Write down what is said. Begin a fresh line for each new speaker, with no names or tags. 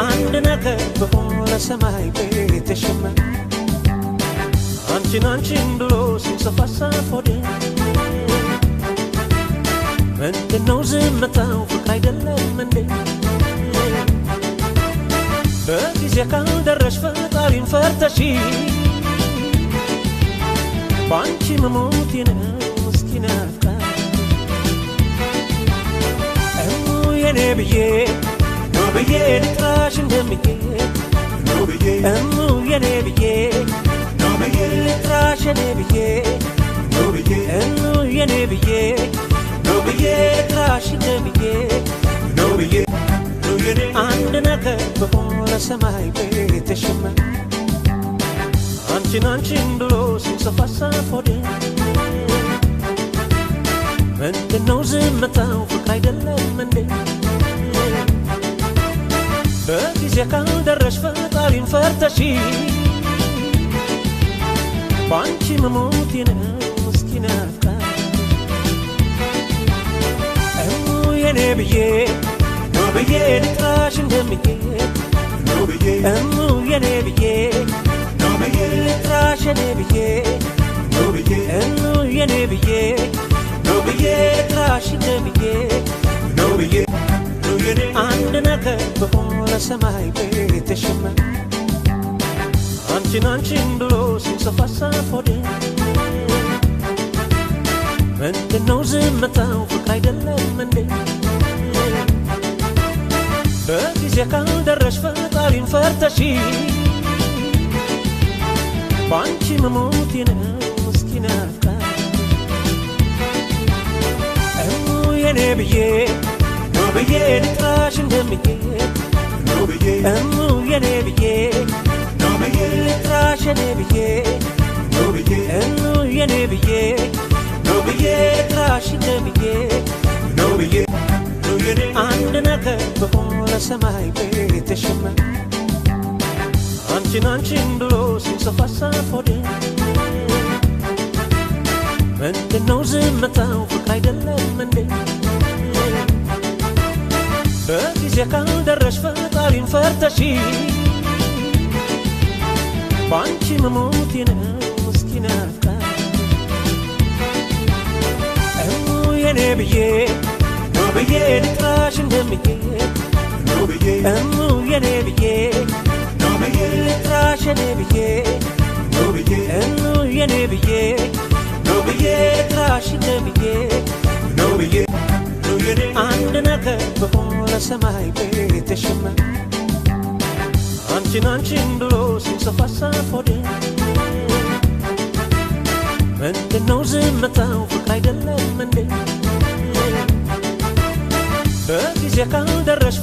አንድ ነገር በሆነ ሰማይ ቤተሽማ አንቺን ብሎ ሲንሰፋሰፍ ሆዴ ምንድነው ዝምታው ፍቅር አይደለም እንዴ በጊዜ ካልደረሽ ፈጣሪን ፈርተሽ ባንቺ መሞቴ ነው ምስኪን አፍቃሪ የኔ ብዬ ነው ብዬ ልጥራሽ እንደምዬ ነው ብዬ የኔ ብዬ ነው ብዬ ልጥራሽ የኔ ብዬ ነው ብዬ የኔ ብዬ ነው ብዬ ልጥራሽ እንደምዬ ነው ብዬ ነው የኔ አንድ ነገር በሆነ ሰማይ ቤተሽማ አንቺን ብሎ ሲንሰፋሰፍ ሆዴ ምንድነው ዝምታው ፍቅር አይደለም እንዴ በጊዜ ካልደረሽ ፈጣሪን ፈርተሽ ባንቺ መሞቴ ነው ምስኪን አፍቃሪ የኔ ብዬ ነው ብዬ ልጥራሽ እንደምዬ ነው ብዬ የኔ ብዬ ነው ብዬ ልጥራሽ የኔ ብዬ ነው ብዬ የኔ ብዬ ነው ብዬ ልጥራሽ እንደምዬ ነው ብዬ ነው የኔ አንድ ነገር በሆነ ሰማይ ቤተሽማ አንቺን ብሎ ሲንሰፋሰፍ ሆዴ ምንድነው ዝምታው ፍቅር አይደለም እንዴ በጊዜ ካልደረሽ ፈጣሪን ፈርተሽ ባንቺ መሞቴ ነው ምስኪን አፍቃሪ የኔ ብዬ ነው ብዬ ልጥራሽ እንደምዬ ነው ብዬ የኔ ብዬ ነው ብዬ ልጥራሽ የኔ ብዬ ነው ብዬ የኔ ብዬ ነው ብዬ ልጥራሽ እንደምዬ ነው ብዬ ነው የኔ አንድ ነገር በሆነ ሰማይ ቤተሽማ አንቺን ብሎ ሲንሰፋሰፍ ሆዴ ምንድነው ዝምታው ፍቅር አይደለም እንዴ በጊዜ ካልደረሽ ፈጣሪን ፈርተሽ ባንቺ መሞቴ ነው ምስኪን አፍቃሪ የኔ ብዬ ነው ብዬ ልጥራሽ እንደምዬ ነው ብዬ የኔ ብዬ ነው ብዬ ልጥራሽ የኔ ብዬ ነው ብዬ የኔ ብዬ ነው ብዬ ልጥራሽ እንደምዬ ነው ብዬ ነው የኔ አንድ ነገር በሆነ ሰማይ ቤተሽማ አንቺን ብሎ ሲንሰፋሰፍ ሆዴ ምንድነው ዝምታው ፍቅር አይደለም እንዴ በጊዜ ካልደረሽ